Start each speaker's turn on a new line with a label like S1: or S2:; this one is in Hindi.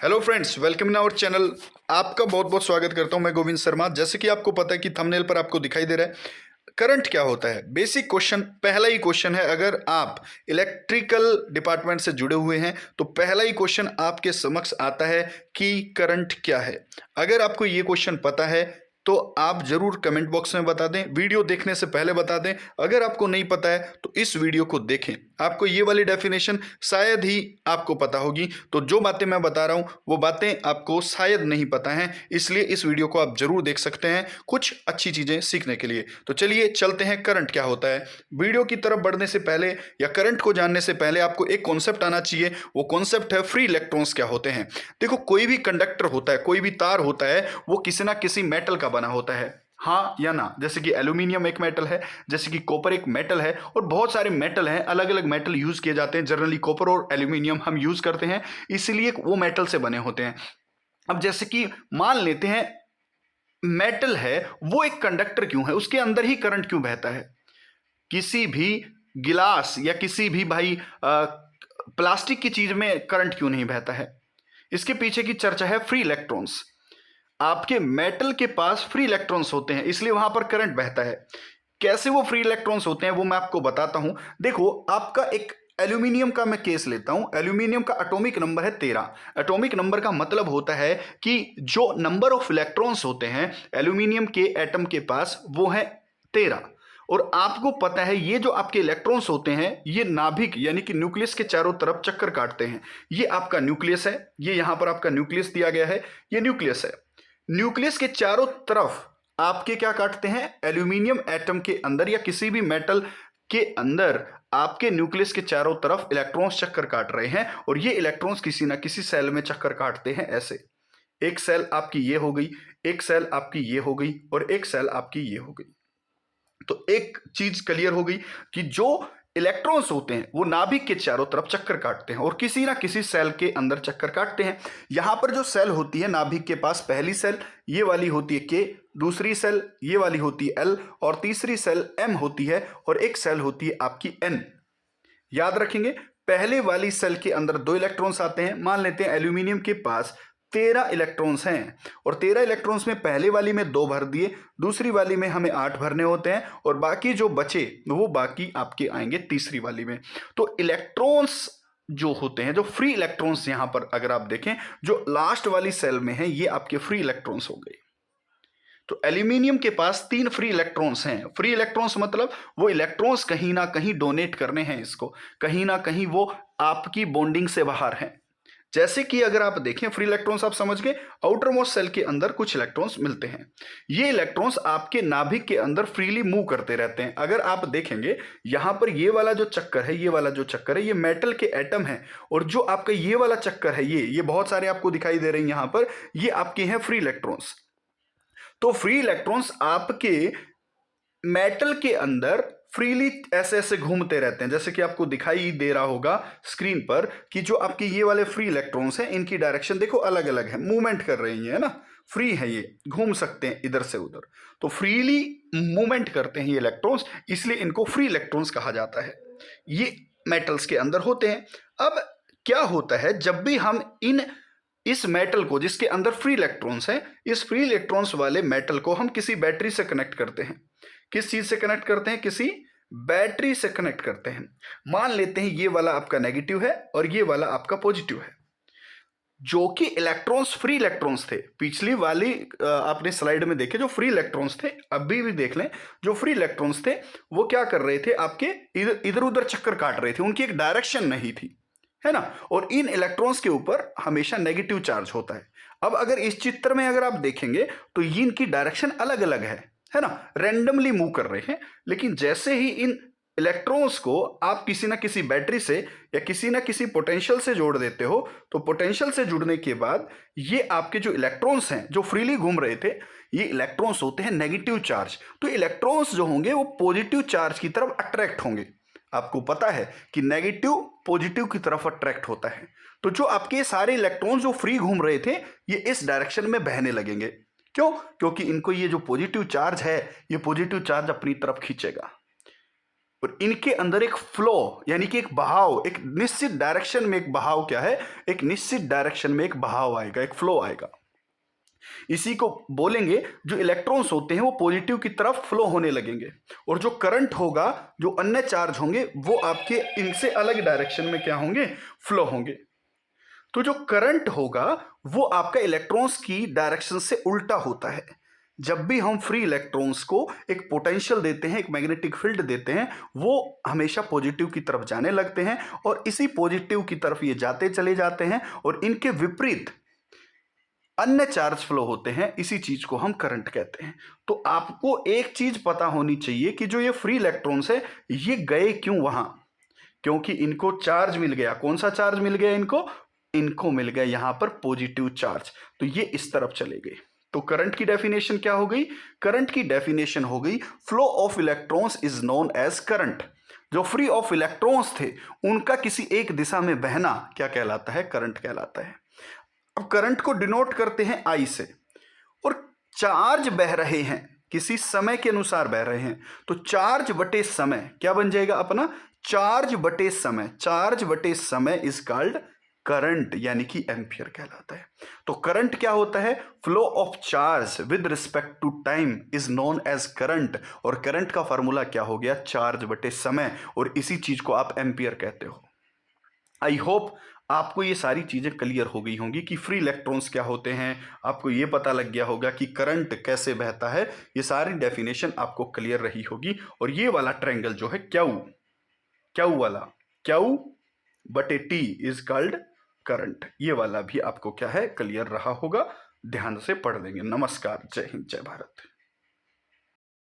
S1: Hello friends, welcome in our channel. आपका बहुत बहुत स्वागत करता हूं। मैं गोविंद शर्मा। जैसे कि आपको पता है कि थंबनेल पर आपको दिखाई दे रहा है, करंट क्या होता है। बेसिक क्वेश्चन, पहला ही क्वेश्चन है। अगर आप इलेक्ट्रिकल डिपार्टमेंट से जुड़े हुए हैं तो पहला ही क्वेश्चन आपके समक्ष आता है कि करंट क्या है। अगर आपको ये क्वेश्चन पता है तो आप जरूर कमेंट बॉक्स में बता दें, वीडियो देखने से पहले बता दें। अगर आपको नहीं पता है तो इस वीडियो को देखें, आपको ये वाली डेफिनेशन शायद ही आपको पता होगी। तो जो बातें मैं बता रहा हूं वो बातें आपको शायद नहीं पता हैं, इसलिए इस वीडियो को आप जरूर देख सकते हैं कुछ अच्छी चीजें सीखने के लिए। तो चलिए चलते हैं, करंट क्या होता है। वीडियो की तरफ बढ़ने से पहले या करंट को जानने से पहले आपको एक कॉन्सेप्ट आना चाहिए। वो कॉन्सेप्ट है फ्री इलेक्ट्रॉन्स क्या होते हैं। देखो, कोई भी कंडक्टर होता है, कोई भी तार होता है, वो किसी ना किसी मेटल का बना होता है, हाँ या ना। जैसे कि एल्यूमिनियम एक मेटल है, जैसे कि कॉपर एक मेटल है, और बहुत सारे मेटल हैं, अलग अलग मेटल यूज किए जाते हैं। जनरली कॉपर और एल्यूमिनियम हम यूज करते हैं, इसलिए वो मेटल से बने होते हैं। अब जैसे कि मान लेते हैं मेटल है, वो एक कंडक्टर क्यों है, उसके अंदर ही करंट क्यों बहता है। किसी भी गिलास या किसी भी भाई प्लास्टिक की चीज में करंट क्यों नहीं बहता है। इसके पीछे की चर्चा है फ्री इलेक्ट्रॉन्स। आपके मेटल के पास फ्री इलेक्ट्रॉन्स होते हैं, इसलिए वहां पर करंट बहता है। कैसे वो फ्री इलेक्ट्रॉन्स होते हैं वो मैं आपको बताता हूं। देखो, आपका एक एल्यूमिनियम का मैं केस लेता हूं। एल्यूमिनियम का एटॉमिक नंबर है 13। एटॉमिक नंबर का मतलब होता है कि जो नंबर ऑफ इलेक्ट्रॉन्स होते हैं एल्यूमिनियम के एटम के पास, वो है 13। और आपको पता है ये जो आपके इलेक्ट्रॉन्स होते हैं ये नाभिक यानी कि न्यूक्लियस के चारों तरफ चक्कर काटते हैं। ये आपका न्यूक्लियस है, ये यहां पर आपका न्यूक्लियस दिया गया है, ये न्यूक्लियस है। न्यूक्लियस के चारों तरफ आपके क्या काटते हैं, एल्यूमिनियम एटम के अंदर या किसी भी मेटल के अंदर आपके न्यूक्लियस के चारों तरफ इलेक्ट्रॉन्स चक्कर काट रहे हैं। और ये इलेक्ट्रॉन्स किसी ना किसी सेल में चक्कर काटते हैं ऐसे। एक सेल आपकी ये हो गई, एक सेल आपकी ये हो गई, और एक सेल आपकी ये हो गई। तो एक चीज क्लियर हो गई कि जो इलेक्ट्रॉन्स होते हैं वो नाभिक के चारों तरफ चक्कर काटते हैं और किसी ना किसी सेल के अंदर चक्कर काटते हैं। यहां पर जो सेल होती है नाभिक के पास, पहली सेल ये वाली होती है के, दूसरी सेल ये वाली होती है एल, और तीसरी सेल एम होती है, और एक सेल होती है आपकी एन। याद रखेंगे, पहले वाली सेल के अंदर 2 इलेक्ट्रॉन्स आते हैं। मान लेते हैं एल्यूमिनियम के पास 13 इलेक्ट्रॉन्स हैं, और 13 इलेक्ट्रॉन्स में पहले वाली में 2 भर दिए, दूसरी वाली में हमें 8 भरने होते हैं, और बाकी जो बचे वो बाकी आपके आएंगे तीसरी वाली में। तो इलेक्ट्रॉन्स जो होते हैं, जो फ्री इलेक्ट्रॉन्स, यहां पर अगर आप देखें जो लास्ट वाली सेल में है, ये आपके फ्री इलेक्ट्रॉन्स हो गए। तो एल्यूमिनियम के पास 3 फ्री इलेक्ट्रॉन्स हैं। फ्री इलेक्ट्रॉन्स मतलब वो इलेक्ट्रॉन्स कहीं ना कहीं डोनेट करने हैं इसको, कहीं ना कहीं वो आपकी बॉन्डिंग से बाहर हैं। जैसे कि अगर आप देखें, फ्री इलेक्ट्रॉन्स आप समझ गए, आउटर मोस्ट सेल के अंदर कुछ इलेक्ट्रॉन्स मिलते हैं। ये इलेक्ट्रॉन्स आपके नाभिक के अंदर फ्रीली मूव करते रहते हैं। अगर आप देखेंगे यहां पर ये वाला जो चक्कर है, ये वाला जो चक्कर है, ये मेटल के एटम है, और जो आपका ये वाला चक्कर है, ये बहुत सारे आपको दिखाई दे रहे हैं यहां पर, ये आपके हैं फ्री इलेक्ट्रॉन्स। तो फ्री इलेक्ट्रॉन्स आपके मेटल के अंदर फ्रीली ऐसे ऐसे घूमते रहते हैं। जैसे कि आपको दिखाई दे रहा होगा स्क्रीन पर कि जो आपके ये वाले फ्री इलेक्ट्रॉन्स हैं, इनकी डायरेक्शन देखो अलग अलग है, मूवमेंट कर रही है ना, फ्री है, ये घूम सकते हैं इधर से उधर। तो फ्रीली मूवमेंट करते हैं ये इलेक्ट्रॉन्स, इसलिए इनको फ्री इलेक्ट्रॉन्स कहा जाता है। ये मेटल्स के अंदर होते हैं। अब क्या होता है, जब भी हम इस मेटल को जिसके अंदर फ्री इलेक्ट्रॉन्स हैं, इस फ्री इलेक्ट्रॉन्स वाले मेटल को हम किसी बैटरी से कनेक्ट करते हैं। किस चीज से कनेक्ट करते हैं, किसी बैटरी से कनेक्ट करते हैं। मान लेते हैं ये वाला आपका नेगेटिव है और ये वाला आपका पॉजिटिव है। जो कि इलेक्ट्रॉन्स फ्री इलेक्ट्रॉन्स थे, पिछली वाली आपने स्लाइड में देखे जो फ्री इलेक्ट्रॉन्स थे, अभी भी देख लें, जो फ्री इलेक्ट्रॉन्स थे वो क्या कर रहे थे, आपके इधर उधर चक्कर काट रहे थे, उनकी एक डायरेक्शन नहीं थी, है ना। और इन इलेक्ट्रॉन्स के ऊपर हमेशा नेगेटिव चार्ज होता है। अब अगर इस चित्र में अगर आप देखेंगे तो ये इनकी डायरेक्शन अलग अलग है ना, रैंडमली मूव कर रहे हैं। लेकिन जैसे ही इन इलेक्ट्रॉन्स को आप किसी ना किसी बैटरी से या किसी ना किसी पोटेंशियल से जोड़ देते हो, तो पोटेंशियल से जुड़ने के बाद ये आपके जो इलेक्ट्रॉन्स हैं जो फ्रीली घूम रहे थे, ये इलेक्ट्रॉन्स होते हैं नेगेटिव चार्ज। तो इलेक्ट्रॉन्स जो होंगे वो पॉजिटिव चार्ज की तरफ अट्रैक्ट होंगे। आपको पता है कि नेगेटिव पॉजिटिव की तरफ अट्रैक्ट होता है। तो जो आपके सारे इलेक्ट्रॉन जो फ्री घूम रहे थे, ये इस डायरेक्शन में बहने लगेंगे। क्यों? क्योंकि इनको ये जो पॉजिटिव चार्ज है, ये पॉजिटिव चार्ज अपनी तरफ खींचेगा। और इनके अंदर एक फ्लो यानी कि एक बहाव, एक निश्चित डायरेक्शन में एक बहाव क्या है, एक निश्चित डायरेक्शन में एक बहाव आएगा, एक फ्लो आएगा। इसी को बोलेंगे जो इलेक्ट्रॉन्स होते हैं वो पॉजिटिव की तरफ फ्लो होने लगेंगे, और जो करंट होगा, जो अन्य चार्ज होंगे वो आपके इनसे अलग डायरेक्शन में क्या होंगे, फ्लो होंगे। तो जो करंट होगा वो आपका इलेक्ट्रॉन्स की डायरेक्शन से उल्टा होता है। जब भी हम फ्री इलेक्ट्रॉन्स को एक पोटेंशियल देते हैं, एक मैग्नेटिक फील्ड देते हैं, वो हमेशा पॉजिटिव की तरफ जाने लगते हैं, और इसी पॉजिटिव की तरफ ये जाते चले जाते हैं, और इनके विपरीत अन्य चार्ज फ्लो होते हैं। इसी चीज को हम करंट कहते हैं। तो आपको एक चीज पता होनी चाहिए कि जो ये फ्री इलेक्ट्रॉन्स है ये गए क्यों वहां, क्योंकि इनको चार्ज मिल गया। कौन सा चार्ज मिल गया इनको मिल गया यहां पर पॉजिटिव चार्ज, तो ये इस तरफ चले गए। तो करंट की डेफिनेशन क्या हो गई, करंट की डेफिनेशन हो गई flow of electrons is known as current. जो फ्री ऑफ इलेक्ट्रॉन्स थे उनका किसी एक दिशा में बहना क्या कहलाता है, करंट कहलाता है। अब करंट को डिनोट करते हैं आई से, और चार्ज बह रहे हैं किसी समय के अनुसार बह रहे हैं, तो चार्ज बटे समय क्या बन जाएगा अपना, चार्ज बटे समय, चार्ज बटे समय इज कॉल्ड करंट, यानी कि एम्पियर कहलाता है। तो करंट क्या होता है, flow of charge with respect to time is known as current, और करंट का फॉर्मूला क्या हो गया, चार्ज बटे समय, और इसी चीज को आप एम्पियर कहते हो। आई होप आपको ये सारी चीजें क्लियर हो गई होंगी कि फ्री इलेक्ट्रॉन्स क्या होते हैं, आपको ये पता लग गया होगा कि करंट कैसे बहता है, ये सारी डेफिनेशन आपको क्लियर रही होगी। और ये वाला ट्रायंगल जो है क्यू, क्यू वाला, क्यू बटे टी इज कॉल्ड करंट, ये वाला भी आपको क्या है, क्लियर रहा होगा। ध्यान से पढ़ लेंगे। नमस्कार, जय हिंद, जय भारत।